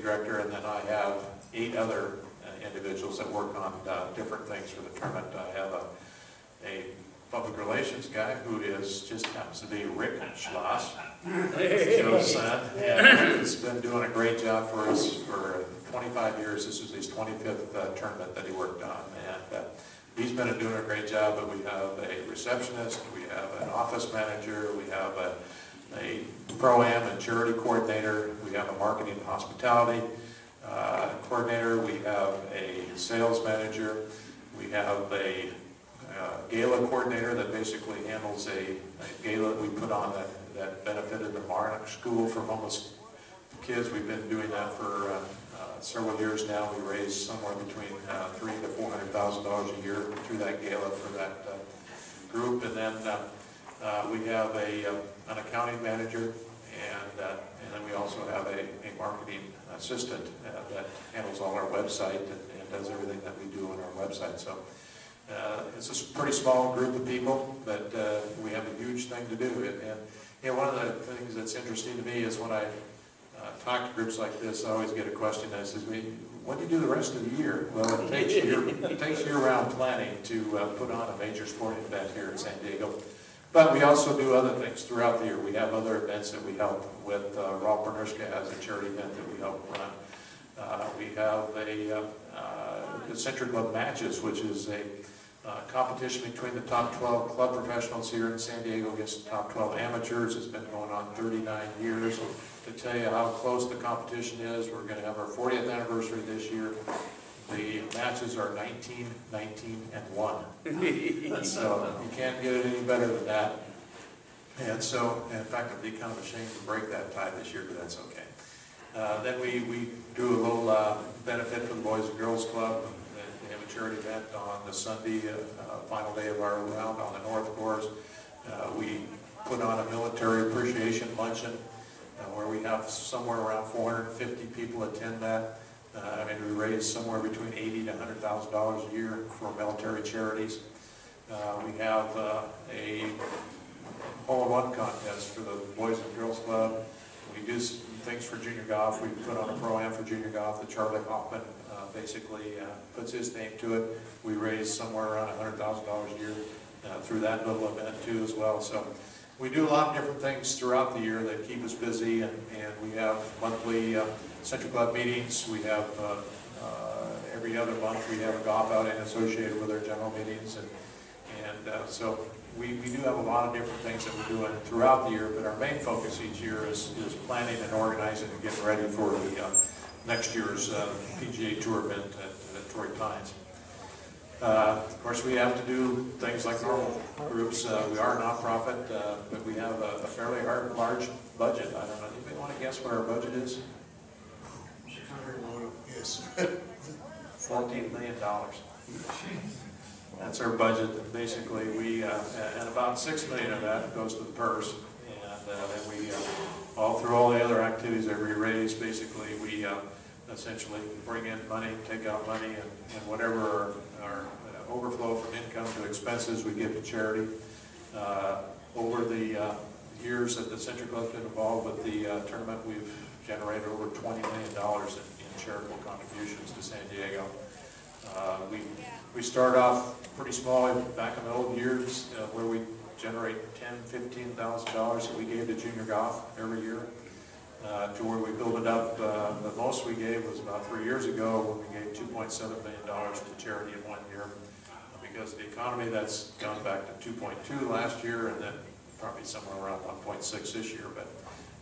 director, and then I have 8 other individuals that work on different things for the tournament. I have a public relations guy who just happens to be Rick Schloss, Joe's son, and he's been doing a great job for us for 25 years. This is his 25th tournament that he worked on, and he's been doing a great job. But we have a receptionist, we have an office manager, we have a pro-am and charity coordinator, we have a marketing and hospitality coordinator, we have a sales manager, we have a gala coordinator that basically handles a gala that we put on that benefited the Marnock School for homeless kids. We've been doing that for several years now. We raise somewhere between $300,000 to $400,000 a year through that gala for that group. And then we have an accounting manager, and then we also have a marketing assistant that handles all our website and does everything that we do on our website. So it's a pretty small group of people, but we have a huge thing to do. And you know, one of the things that's interesting to me is when I talk to groups like this, I always get a question that says, what do you do the rest of the year? Well, it takes year-round planning to put on a major sporting event here in San Diego. But we also do other things throughout the year. We have other events that we help with. Rolf Bernurska has a charity event that we help run. We have the Century Club Matches, which is a competition between the top 12 club professionals here in San Diego against the top 12 amateurs. It's been going on 39 years. To tell you how close the competition is, we're going to have our 40th anniversary this year. The matches are 19, 19, and 1. And so you can't get it any better than that. And so, in fact, I'd be kind of ashamed to break that tie this year, but that's okay. Then we do a little benefit for the Boys and Girls Club. They have a charity event on the Sunday, final day of our round on the North Course. We put on a military appreciation luncheon where we have somewhere around 450 people attend that. And we raise somewhere between $80,000 to $100,000 a year for military charities. We have a hole-in-one contest for the Boys and Girls Club. We do some things for junior golf. We put on a pro-am for junior golf that Charlie Hoffman basically puts his name to it. We raise somewhere around $100,000 a year through that little event too as well. So we do a lot of different things throughout the year that keep us busy, and we have monthly Century Club meetings. We have every other month we have a golf outing associated with our general meetings, and so we do have a lot of different things that we're doing throughout the year, but our main focus each year is planning and organizing and getting ready for the next year's PGA Tour event at Torrey Pines. Of course, we have to do things like normal groups. We are a nonprofit, but we have a fairly large budget. I don't know, anybody want to guess what our budget is? Yes. $14 million. That's our budget. And basically, we and about $6 million of that goes to the purse, and then we all through all the other activities that we raise. Basically, we essentially bring in money, take out money, and whatever our overflow from income to expenses we give to charity. Over the years that the Century Club's been involved with the tournament, we've generated over $20 million in charitable contributions to San Diego. We started off pretty small back in the old years where we generate $10,000, $15,000 that we gave to junior golf every year. To where we built it up, the most we gave was about 3 years ago when we gave $2.7 million to charity in 1 year. Because the economy, that's gone back to 2.2 last year, and then probably somewhere around 1.6 this year, but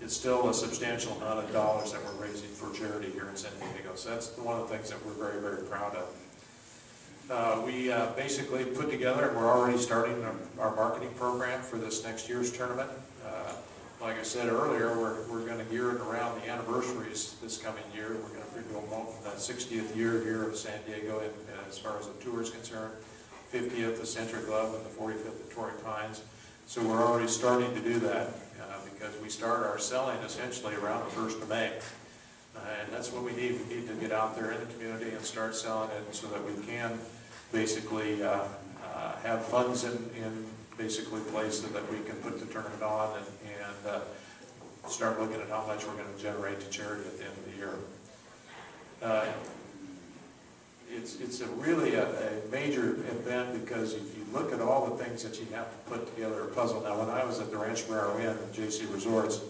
it's still a substantial amount of dollars that we're raising for charity here in San Diego. So that's one of the things that we're very, very proud of. We basically put together, and we're already starting our marketing program for this next year's tournament. Like I said earlier, we're going to gear it around the anniversaries this coming year. We're going to do the 60th year here of San Diego, and as far as the tour is concerned, 50th the Century Club, and the 45th the Torrey Pines. So we're already starting to do that because we start our selling essentially around the 1st of May. And that's what we need. We need to get out there in the community and start selling it so that we can basically have funds in basically place so that we can put the tournament on and start looking at how much we're going to generate to charity at the end of the year. it's a really a major event, because if you look at all the things that you have to put together a puzzle. Now, when I was at the Rancho Marrow Inn and JC Resorts,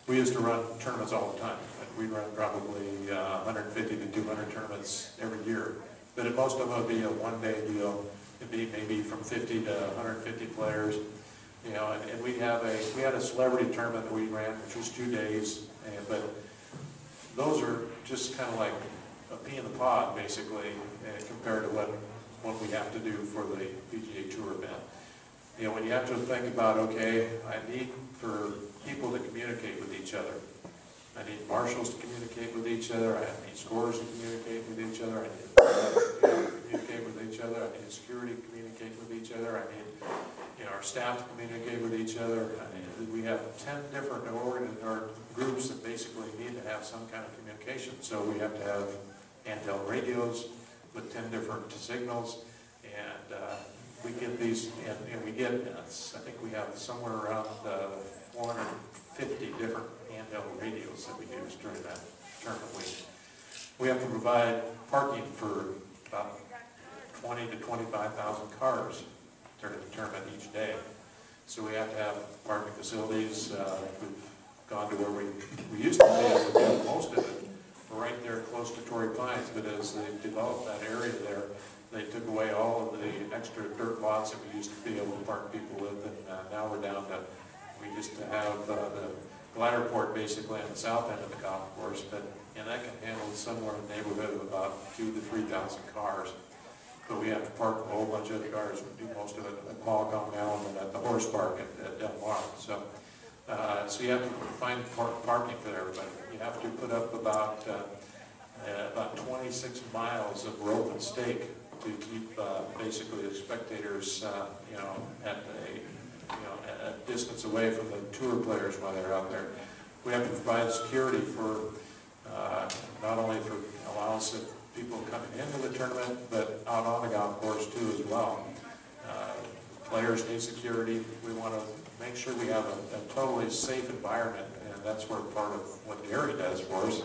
we used to run tournaments all the time. We'd run probably 150 to 200 tournaments every year. But most of them would be a one-day deal. It'd be maybe from 50 to 150 players. You know, and we had a celebrity tournament that we ran, which was 2 days. But those are just kind of like a pea in the pod, basically, compared to what we have to do for the PGA Tour event. You know, when you have to think about, okay, I need for people to communicate with each other. I need marshals to communicate with each other. I need scorers to communicate with each other. I need to communicate with each other. I need security to communicate with each other. I need, you know, our staff to communicate with each other. We have 10 different groups that basically need to have some kind of communication. So we have to have handheld radios with 10 different signals, and we get these, and we get, I think we have somewhere around 450 different handheld radios that we use during that tournament week. We have to provide parking for about 20 to 25,000 cars during the tournament each day. So we have to have parking facilities. We've gone to where we used to be able to do most of it right there close to Torrey Pines, but as they developed that area there, they took away all of the extra dirt lots that we used to be able to park people with, and now we're down to, we used to have the glider port basically on the south end of the golf course, and that can handle somewhere in the neighborhood of about 2,000 to 3,000 cars. But we have to park a whole bunch of the cars. We do most of it at Qualicum now and at the horse park at Del Mar. So you have to find parking for everybody. You have to put up about 26 miles of rope and stake to keep basically the spectators, at a distance away from the tour players while they're out there. We have to provide security for not only for allowance of people coming into the tournament, but out on the golf course too as well. Players need security. We want to make sure we have a totally safe environment, and that's where part of what Gary does for us.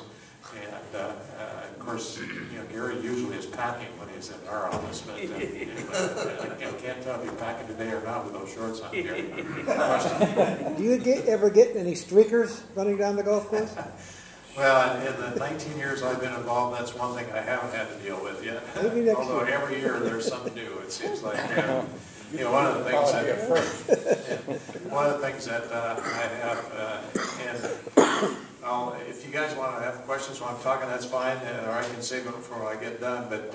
And of course, Gary usually is packing when he's in our office, but I can't tell if he's packing today or not with those shorts on, Gary. Do you ever get any streakers running down the golf course? Well, in the 19 years I've been involved, that's one thing I haven't had to deal with yet. Although every year there's something new, it seems like. One of the things that I have, and if you guys want to have questions while I'm talking, that's fine, or I can save them before I get done. But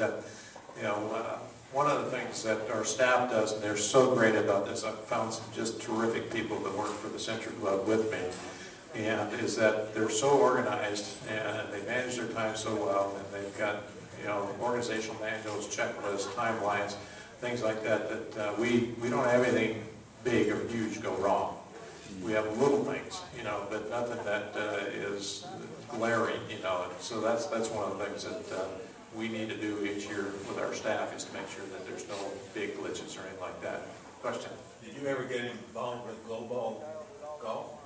one of the things that our staff does, and they're so great about this, I've found some just terrific people that work for the Century Club with me, and is that they're so organized and they manage their time so well, and they've got organizational manuals, checklists, timelines, things like that, that we don't have anything big or huge go wrong. We have little things, but nothing that is glaring, So that's one of the things that we need to do each year with our staff, is to make sure that there's no big glitches or anything like that. Question? Did you ever get involved with global golf?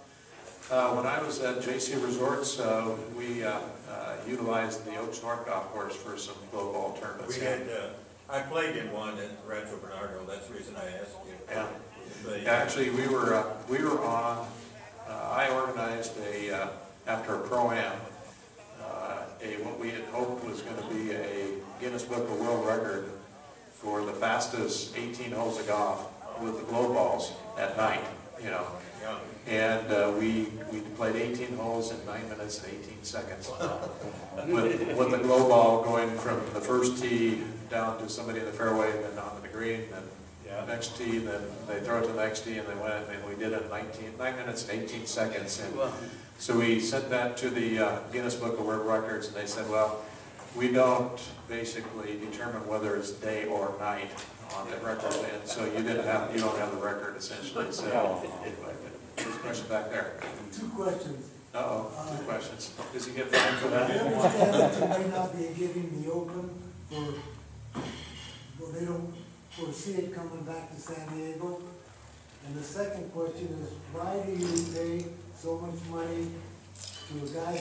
When I was at JC Resorts, we utilized the Oaks North Golf Course for some glow ball tournaments. We had. I played in one at Rancho Bernardo. That's the reason I asked you. Yeah. Actually, we were on. I organized after a pro-am, what we had hoped was going to be a Guinness Book of World Record for the fastest 18 holes of golf with the glow balls at night. Yeah. And we played 18 holes in 9 minutes and 18 seconds with the glow ball going from the first tee down to somebody in the fairway and then onto the green, and the next tee, then they throw it to the next tee, and they went, and we did it in 9 minutes and 18 seconds. And so we sent that to the Guinness Book of World Records, and they said, well, we don't basically determine whether it's day or night on the record, and so you don't have the record essentially. So there's a question back there. 2 questions. Uh-oh, 2 questions. Does he get fined for that? I understand that you may not be giving the open they don't foresee it coming back to San Diego. And the second question is, why do you pay so much money to a guy